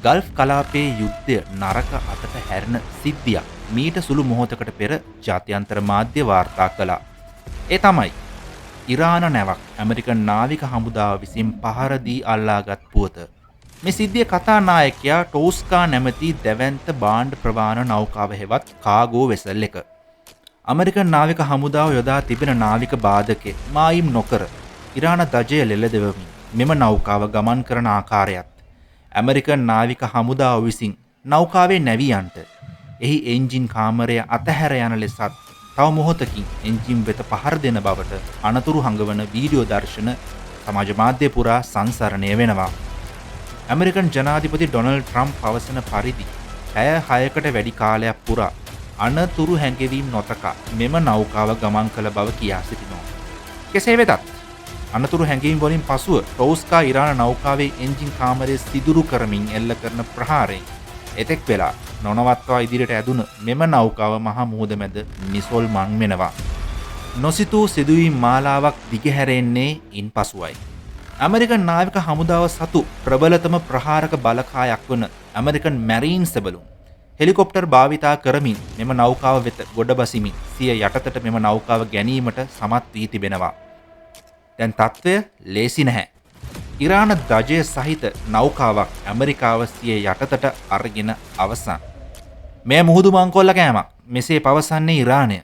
Gulf කලාපයේ යුද්ධය නරක අතට හැරෙන සිද්ධියක් මීට සුළු මොහොතකට පෙර ජාත්‍යන්තර මාධ්‍ය වාර්තා කළා. ඒ තමයි ඉරාන නැවක් ඇමරිකන් නාවික හමුදාව විසින් පහර දී අල්ලාගත් පුවත. මේ සිද්ධියේ කතානායකයා ටෝස්කා නැමැති දැවැන්ත භාණ්ඩ ප්‍රවාහන නෞකාව හෙවත් කාගෝ වෙසල් එක. ඇමරිකන් නාවික හමුදාව යොදා තිබෙන නාවික බාධකේ මායිම් නොකර ඉරාන දජය ලෙලදෙවමින් මෙම නෞකාව ගමන් කරන ආකාරයත් ඇමරිකන් නාවික හමුදාව විසින් නෞකාවේ නැවියන්ට එහි එන්ජින් කාමරය අතහැර යන ලෙසත් තව මොහොතකින් එන්ජින් වෙත පහර දෙන බවට අනතුරු හඟවන වීඩියෝ දර්ශන සමාජ මාධ්‍ය පුරා සංසරණය වෙනවා. ඇමරිකන් ජනාධිපති ඩොනල්ඩ් ට්‍රම්ප් පවසන පරිදි පැය 6කට වැඩි කාලයක් පුරා අනතුරු හැඟවීම් නොතකා මෙම නෞකාව ගමන් කළ බව කියා සිටිනවා. කෙසේ වෙතත් අනතුරු හැඟීම් වලින් පසුව ටෝස්කා ඉරාන නෞකාවේ එන්ජින් කාමරයේ සිදුරු කරමින් එල්ල කරන ප්‍රහාරයෙන් එතෙක් වෙලා නොනවත්වා ඉදිරියට ඇදුන මෙම නෞකාව මහා මුහුද මැද නිසොල්මන් වෙනවා. නොසිතූ සිදුවීම් මාලාවක් දිගහැරෙන්නේ ඉන්පසුවයි. ඇමරිකන් නාවික හමුදාව සතු ප්‍රබලතම ප්‍රහාරක බලකායක් වන ඇමරිකන් මැරීන්ස් බැලුම් හෙලිකොප්ටර් භාවිතා කරමින් මෙම නෞකාව වෙත ගොඩ බසිමින් සිය යටතට මෙම නෞකාව ගැනීමට සමත් වී තිබෙනවා. දැන් තත්ත්වය ලේසි නැහැ. ඉරාන දජය සහිත නෞකාවක් ඇමරිකාව සිය යටතට අරගෙන අවසන්. මේ මුහුදු මංකොල්ල කෑමක් මෙසේ පවසන්නේ ඉරානය.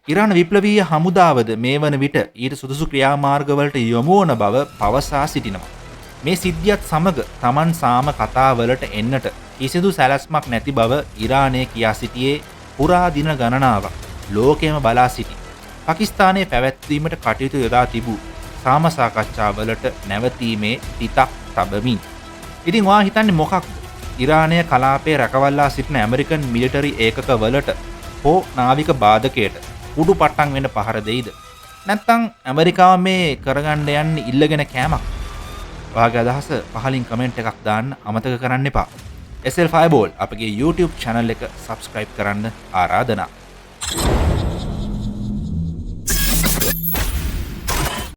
ඉරාන විප්ලවීය හමුදාවද මේ වන විට ඊට සුදුසු ක්‍රියාමාර්ගවලට යොමු වන බව පවසා සිටිනවා. මේ සිද්ධියත් සමග Taman සාම කතාවලට එන්නට කිසිදු සැලැස්මක් නැති බව ඉරානය කියා සිටියේ පුරා දින ගණනාවක් ලෝකයේම බලා සිටි පාකිස්තානයේ පැවැත්වීමට කටයුතු යොදා තිබූ සාම සාකච්ඡාවලට නැවතීමේ තිතක් තබමින්. ඉතින් ඔයා හිතන්නේ මොකක්ද? ඉරානය කලාපයේ රැකවල්ලා සිටින ඇමරිකන් මිලිටරි ඒකකවලට හෝ නාවික බාධකයට කුඩු පට්ටම් වෙන්න පහර දෙයිද? නැත්නම් ඇමරිකාව මේ කරගන්න යන්නේ ඉල්ලගෙන කෑමක්? ඔයාගේ අදහස පහලින් කමෙන්ට් එකක් දාන්න අමතක කරන්න එපා. SL Fireball අපගේ YouTube channel එක subscribe කරන්න ආරාධනා.